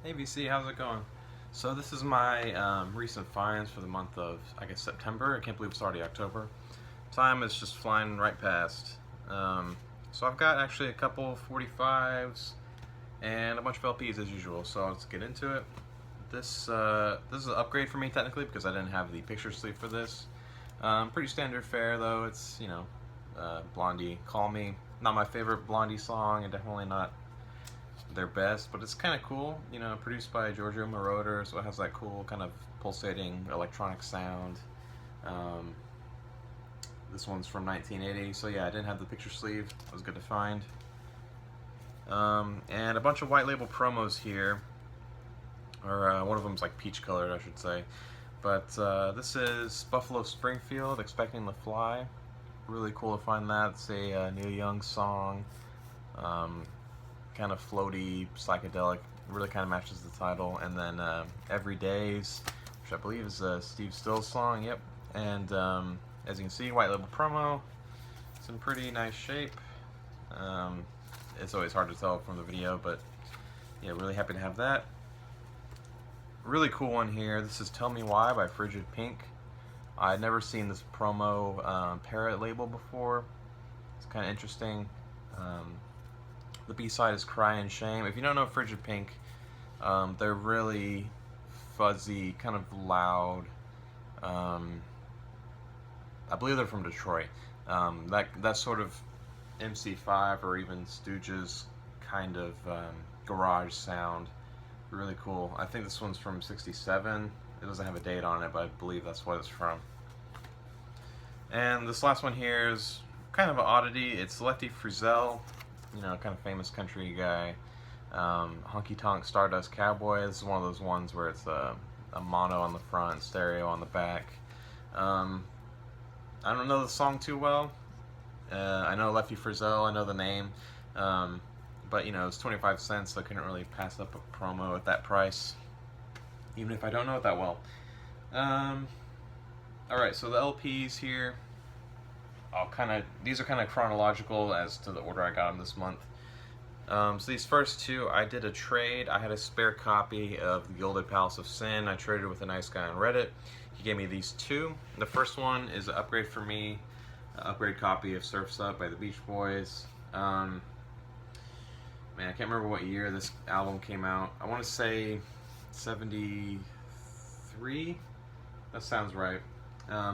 Hey VC, how's it going? So this is my recent finds for the month of, I guess, September. I can't believe it's already October. Time is just flying right past. Um, so I've got actually a couple 45s and a bunch of LPs as usual. So let's get into it. This is an upgrade for me technically because I didn't have the picture sleeve for this. Pretty standard fare though. It's Blondie, Call Me. Not my favorite Blondie song, and definitely not their best, but it's kind of cool. Produced by Giorgio Moroder, so it has that cool kind of pulsating electronic sound. Um, this one's from 1980, so yeah, I didn't have the picture sleeve. It was good to find. And a bunch of white label promos here, or one of them's like peach colored, I should say. But this is Buffalo Springfield, Expecting the Fly. Really cool to find that. It's a Neil Young song. Kind of floaty, psychedelic, really kind of matches the title. And then Every Days, which I believe is a Steve Stills song, yep. And as you can see, white label promo. It's in pretty nice shape. It's always hard to tell from the video, but yeah, really happy to have that. Really cool one here. This is Tell Me Why by Frigid Pink. I'd never seen this promo parrot label before. It's kind of interesting. The B-side is Cry and Shame. If you don't know Frigid Pink, they're really fuzzy, kind of loud. I believe they're from Detroit. That sort of MC5 or even Stooges kind of garage sound. Really cool. I think this one's from '67. It doesn't have a date on it, but I believe that's what it's from. And this last one here is kind of an oddity. It's Lefty Frizzell, kind of famous country guy. Honky Tonk Stardust Cowboy. This is one of those ones where it's a mono on the front, stereo on the back. I don't know the song too well. I know Lefty Frizzell, I know the name. But it's 25 cents, so I couldn't really pass up a promo at that price, even if I don't know it that well. Alright, so the LPs here, these are kind of chronological as to the order I got them this month. So these first two, I did a trade. I had a spare copy of The Gilded Palace of Sin. I traded with a nice guy on Reddit. He gave me these two. The first one is an upgrade for me, an upgrade copy of Surf's Up by the Beach Boys. Man, I can't remember what year this album came out. I want to say 73? That sounds right.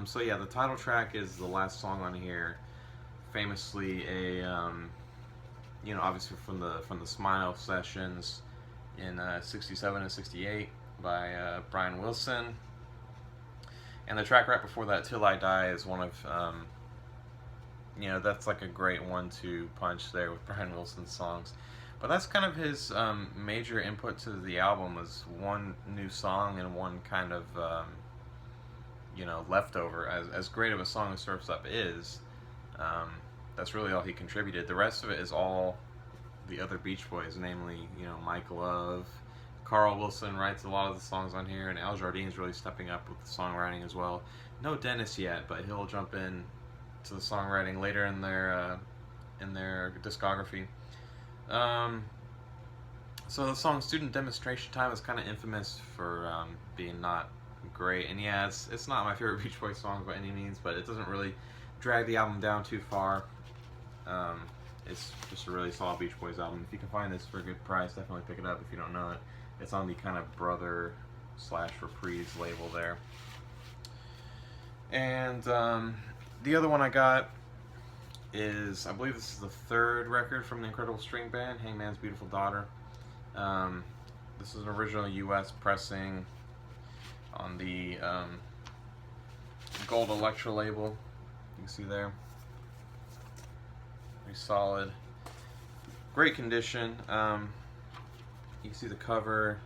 So yeah, the title track is the last song on here. Famously obviously from the Smile sessions in 67 and 68 by Brian Wilson. And the track right before that, Till I Die, is one of, that's like a great 1-2 punch there with Brian Wilson's songs. But that's kind of his major input to the album, was one new song and one kind of, leftover. As great of a song as Surf's Up is, that's really all he contributed. The rest of it is all the other Beach Boys, namely, Mike Love. Carl Wilson writes a lot of the songs on here, and Al Jardine's really stepping up with the songwriting as well. No Dennis yet, but he'll jump in to the songwriting later in their discography. So the song Student Demonstration Time is kind of infamous for being not great, and yeah, it's not my favorite Beach Boys song by any means, but it doesn't really drag the album down too far. It's just a really solid Beach Boys album. If you can find this for a good price, definitely pick it up if you don't know it. It's on the kind of brother / reprise label there. And the other one I got is, I believe this is the third record from the Incredible String Band, Hangman's Beautiful Daughter. This is an original US pressing on the Gold Electra label. You can see there. Very solid. Great condition. You can see the cover,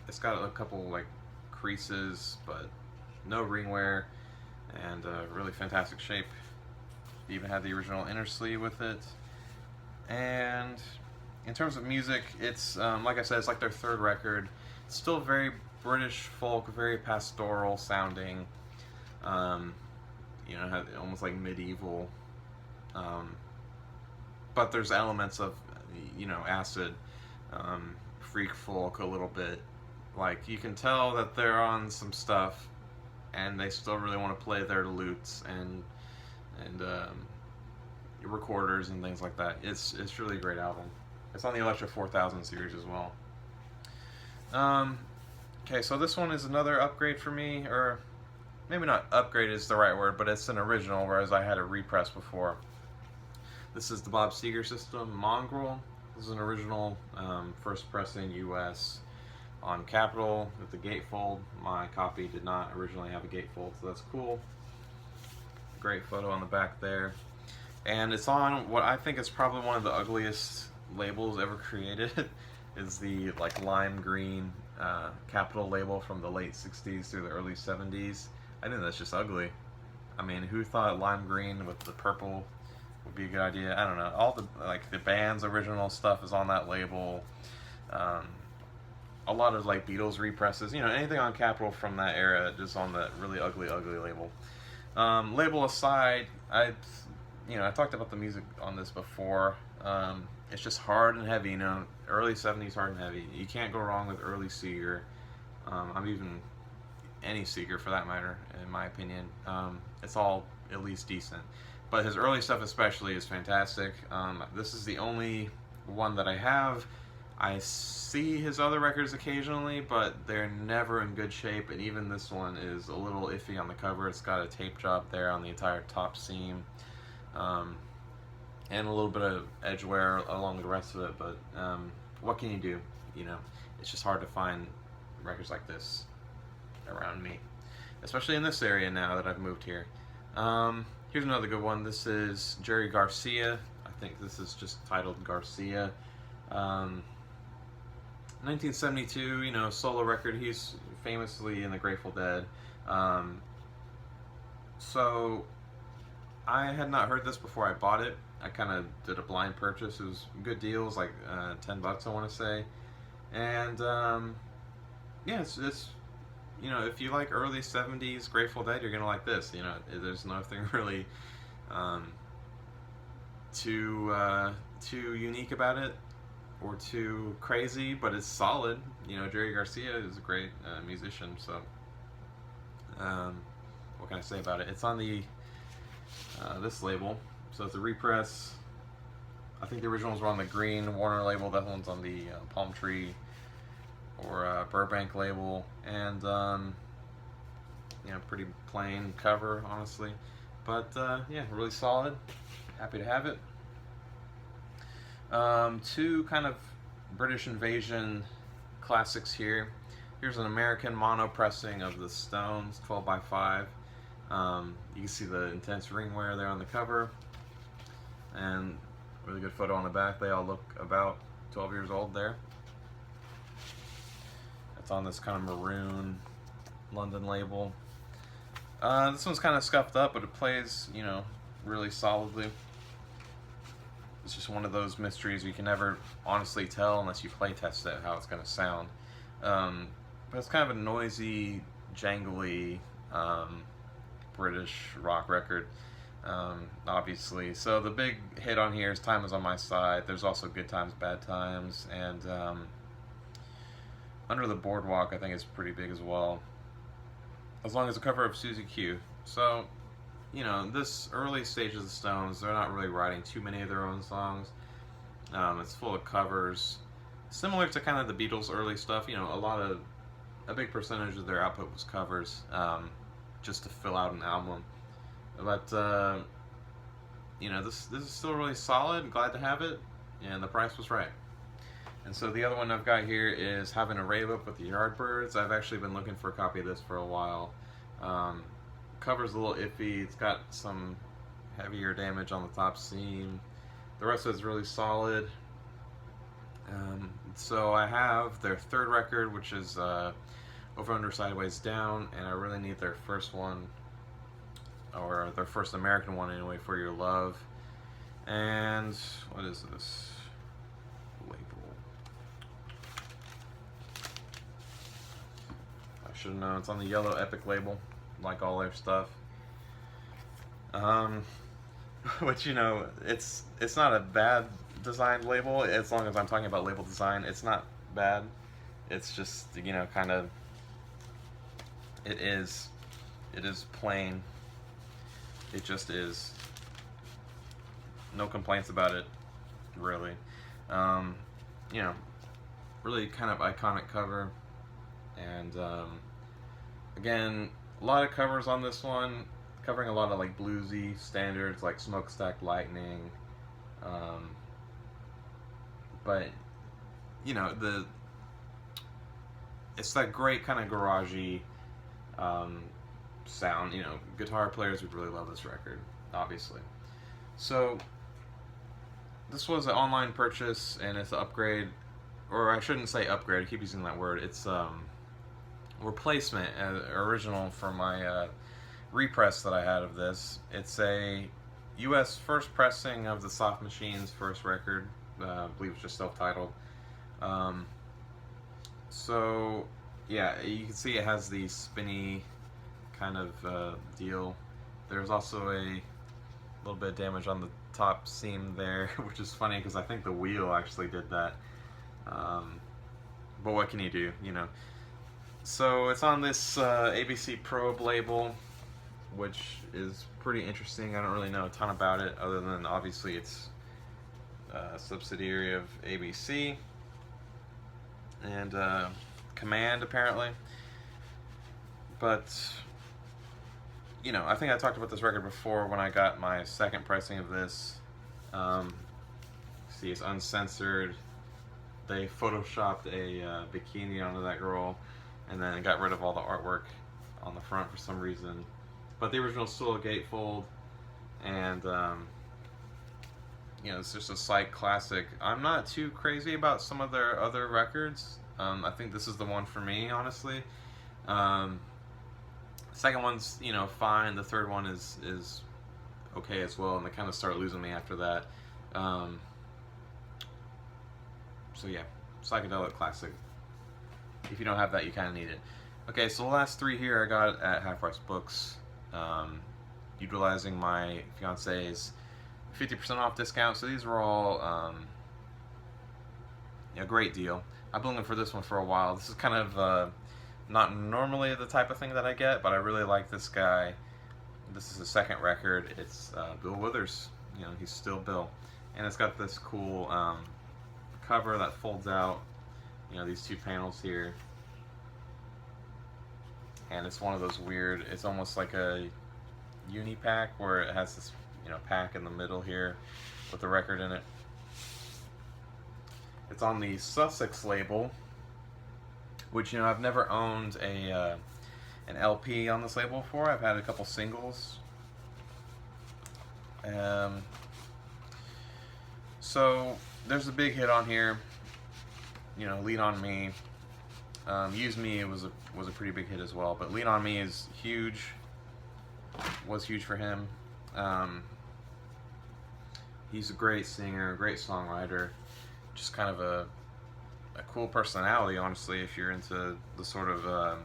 it's got a couple like creases, but no ring wear, and really fantastic shape. They even had the original inner sleeve with it. And in terms of music, it's like I said, it's like their third record. It's still very British folk, very pastoral sounding. Almost like medieval. But there's elements of acid, freak folk a little bit. Like, you can tell that they're on some stuff, and they still really want to play their lutes and recorders and things like that. It's really a great album. It's on the Electro 4000 series as well. Okay, so this one is another upgrade for me, or maybe not upgrade is the right word, but it's an original, whereas I had a repress before. This is the Bob Seger system, Mongrel. This is an original first pressing US on Capitol with the gatefold. My copy did not originally have a gatefold, so that's cool. Great photo on the back there. And it's on what I think is probably one of the ugliest labels ever created. Is the like lime green Capitol label from the late 60s through the early 70s. I think that's just ugly. I mean, who thought lime green with the purple would be a good idea? I don't know. All the like the band's original stuff is on that label. A lot of like Beatles represses, you know, anything on Capitol from that era, just on that really ugly label. Label aside, I talked about the music on this before. It's just hard and heavy, you know, early 70s hard and heavy. You can't go wrong with early Seger. I'm even any Seger for that matter, in my opinion. It's all at least decent. But his early stuff especially is fantastic. This is the only one that I have. I see his other records occasionally, but they're never in good shape, and even this one is a little iffy on the cover. It's got a tape job there on the entire top seam. And a little bit of edge wear along the rest of it, but what can you do? You know, it's just hard to find records like this around me, especially in this area now that I've moved here. Here's another good one. This is Jerry Garcia. I think this is just titled Garcia. 1972, you know, solo record. He's famously in the Grateful Dead. So I had not heard this before I bought it. I kind of did a blind purchase. It was good deals, like $10 I want to say. And yeah, it's you know, if you like early 70s Grateful Dead, you're gonna like this. You know, there's nothing really too unique about it or too crazy, but it's solid. You know, Jerry Garcia is a great musician, so what can I say about it? It's on the this label, so it's a repress. I think the originals were on the green Warner label. That one's on the Palm Tree or Burbank label, and you know, pretty plain cover, honestly, but yeah, really solid. Happy to have it. Two kind of British Invasion classics here. Here's an American mono pressing of the Stones, 12x5. You can see the intense ring wear there on the cover, and really good photo on the back. They all look about 12 years old there. It's on this kind of maroon London label. This one's kind of scuffed up, but it plays, you know, really solidly. It's just one of those mysteries you can never honestly tell unless you play test it how it's going to sound. But it's kind of a noisy, jangly British rock record, obviously. So the big hit on here is Time Is On My Side. There's also Good Times, Bad Times, and Under the Boardwalk I think is pretty big as well, as long as a cover of Susie Q. So, you know, this early stage of the Stones, they're not really writing too many of their own songs. It's full of covers, similar to kind of the Beatles' early stuff. You know, a big percentage of their output was covers, just to fill out an album. But you know, this is still really solid. Glad to have it, and the price was right. And so the other one I've got here is Having a Rave Up with the Yardbirds. I've actually been looking for a copy of this for a while. Cover's a little iffy. It's got some heavier damage on the top seam. The rest of it's really solid. So I have their third record, which is Over, Under, Sideways, Down, and I really need their first one, or their first American one anyway, For Your Love. And what is this label? I should have known. It's on the yellow Epic label, like all their stuff. Which, you know, it's not a bad designed label, as long as I'm talking about label design. It's not bad. It's just, you know, kind of, it is plain. It just is. No complaints about it, really. You know, really kind of iconic cover. And again, a lot of covers on this one, covering a lot of like bluesy standards like Smokestack Lightning. But you know, it's that great kind of garagey sound. You know, guitar players would really love this record, obviously. So this was an online purchase, and it's an upgrade, or I shouldn't say upgrade. I keep using that word. It's replacement, original for my repress that I had of this. It's a U.S. first pressing of the Soft Machine's first record. I believe it's just self-titled. So yeah, you can see it has the spinny kind of deal. There's also a little bit of damage on the top seam there, which is funny because I think the wheel actually did that. But what can you do, you know? So it's on this ABC Probe label, which is pretty interesting. I don't really know a ton about it, other than obviously it's a subsidiary of ABC and Command, apparently. But you know, I think I talked about this record before when I got my second pressing of this. See, it's uncensored. They photoshopped a bikini onto that girl, and then got rid of all the artwork on the front for some reason. But the original is still a gatefold, and you know, it's just a slight classic. I'm not too crazy about some of their other records. I think this is the one for me, honestly. Second one's, you know, fine. The third one is okay as well, and they kind of start losing me after that. So yeah, psychedelic classic. If you don't have that, you kind of need it. Okay, so the last three here I got at Half Price Books, utilizing my fiance's 50% off discount. So these were all a great deal. I've been looking for this one for a while. This is kind of not normally the type of thing that I get, but I really like this guy. This is the second record. It's Bill Withers. You know, he's still Bill, and it's got this cool cover that folds out. You know, these two panels here, and it's one of those weird. It's almost like a uni pack where it has this, you know, pack in the middle here with the record in it. It's on the Sussex label, which, you know, I've never owned an LP on this label before. I've had a couple singles. So there's a big hit on here. You know, Lean on Me. Use Me was a pretty big hit as well, but Lean on Me is huge. Was huge for him. He's a great singer, great songwriter. Just kind of a cool personality, honestly, if you're into the sort of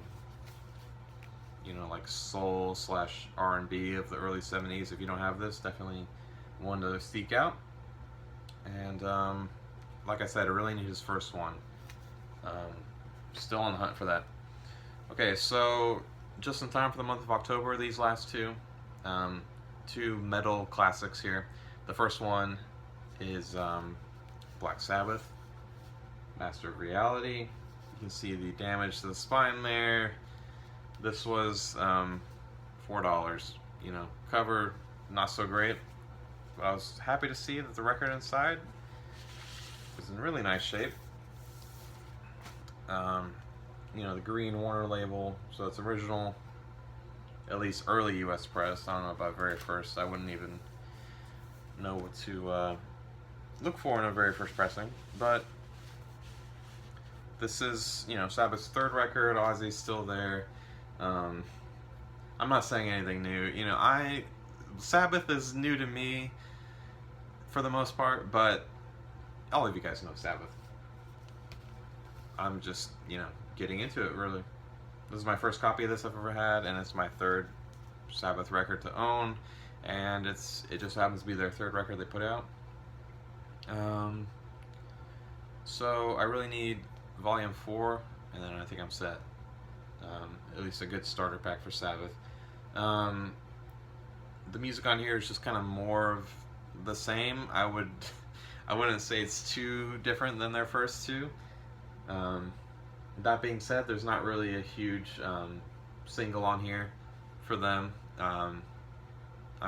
you know, like soul / R&B of the early 70s. If you don't have this, definitely one to seek out. And like I said, I really need his first one. Still on the hunt for that. Okay, so just in time for the month of October, these last two metal classics here. The first one is Black Sabbath, Master of Reality. You can see the damage to the spine there. This was $4. You know, cover not so great, but I was happy to see that the record inside was in really nice shape. You know, the green Warner label, so it's original, at least early US press. I don't know about very first. I wouldn't even know what to look for in a very first pressing, but this is, you know, Sabbath's third record. Ozzy's still there. I'm not saying anything new. You know, Sabbath is new to me for the most part, but all of you guys know Sabbath. I'm just, you know, getting into it, really. This is my first copy of this I've ever had, and it's my third Sabbath record to own, and it just happens to be their third record they put out. So I really need Volume 4, and then I think I'm set. At least a good starter pack for Sabbath. The music on here is just kind of more of the same. I wouldn't say it's too different than their first two. That being said, there's not really a huge single on here for them. I'm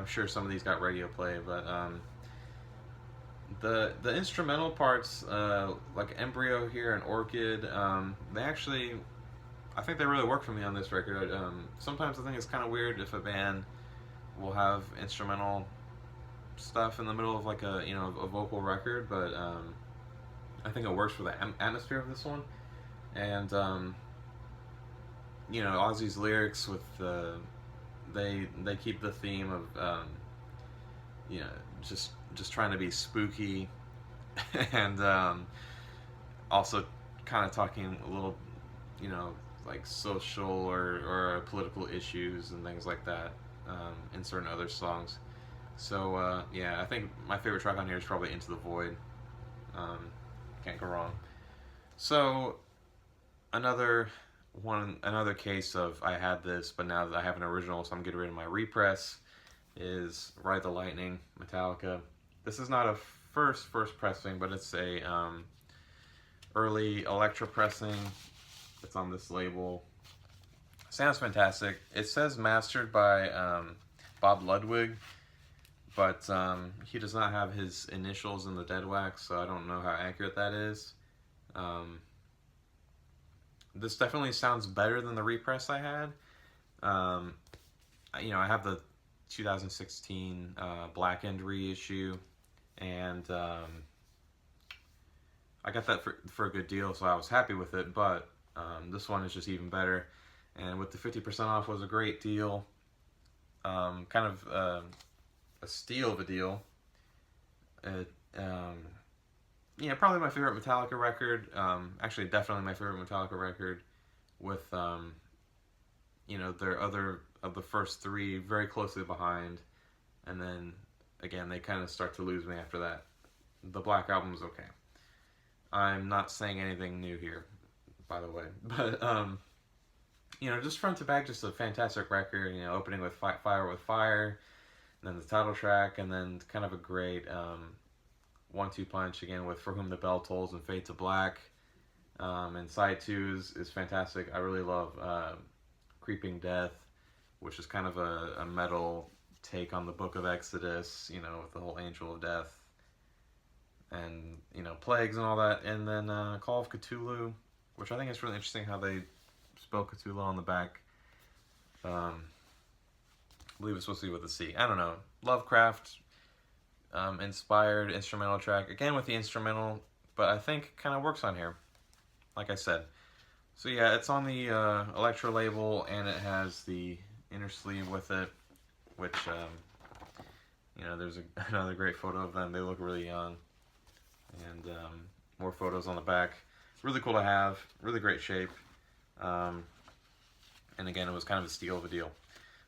sure some of these got radio play, but the instrumental parts, like Embryo here and Orchid, they actually, I think they really work for me on this record. Sometimes I think it's kind of weird if a band will have instrumental stuff in the middle of like a vocal record, but I think it works for the atmosphere of this one. And Ozzy's lyrics with they keep the theme of just trying to be spooky and also kind of talking a little like social or political issues and things like that in certain other songs. So yeah, I think my favorite track on here is probably Into the Void. Can't go wrong. So another case of I had this, but now that I have an original, so I'm getting rid of my repress, is Ride the Lightning, Metallica. This is not a first pressing, but it's a early Electra pressing. It's on this label. Sounds fantastic. It says mastered by Bob Ludwig, but he does not have his initials in the dead wax, so I don't know how accurate that is. This definitely sounds better than the repress I had. I have the 2016 Blackened reissue, and I got that for a good deal, so I was happy with it, but this one is just even better. And with the 50% off was a great deal. Kind of a steal of a deal. Probably my favorite Metallica record. Actually, definitely my favorite Metallica record. With their other of the first three very closely behind, and then again they kind of start to lose me after that. The Black Album's okay. I'm not saying anything new here, by the way, but just front to back, just a fantastic record. Opening with Fire with Fire, and then the title track, and then kind of a great 1-2 punch again with For Whom the Bell Tolls and Fade to Black. And side 2 is fantastic. I really love Creeping Death, which is kind of a metal take on the Book of Exodus, with the whole Angel of Death and plagues and all that. And then Call of Cthulhu, which I think is really interesting how they spell Cthulhu on the back. I believe it's supposed to be with a C. I don't know. Lovecraft inspired instrumental track, again with the instrumental, but I think kind of works on here, like I said. So yeah, it's on the Electra label, and it has the inner sleeve with it, which there's another great photo of them. They look really young, and more photos on the back. Really cool to have, really great shape, and again, it was kind of a steal of a deal.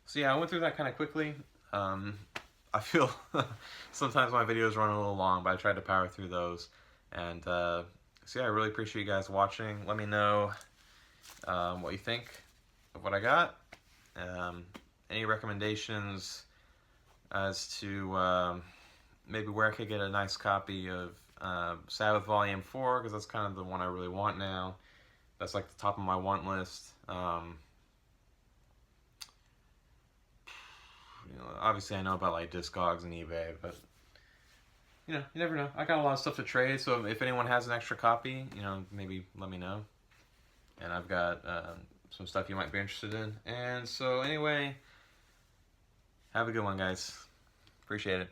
So yeah, I went through that kind of quickly. I feel sometimes my videos run a little long, but I tried to power through those. And so yeah, I really appreciate you guys watching. Let me know what you think of what I got. Any recommendations as to maybe where I could get a nice copy of Sabbath Volume 4, because that's kind of the one I really want now. That's like the top of my want list. Obviously I know about like Discogs and eBay, but you never know. I got a lot of stuff to trade, so if anyone has an extra copy, maybe let me know. And I've got some stuff you might be interested in. And so anyway, have a good one, guys. Appreciate it.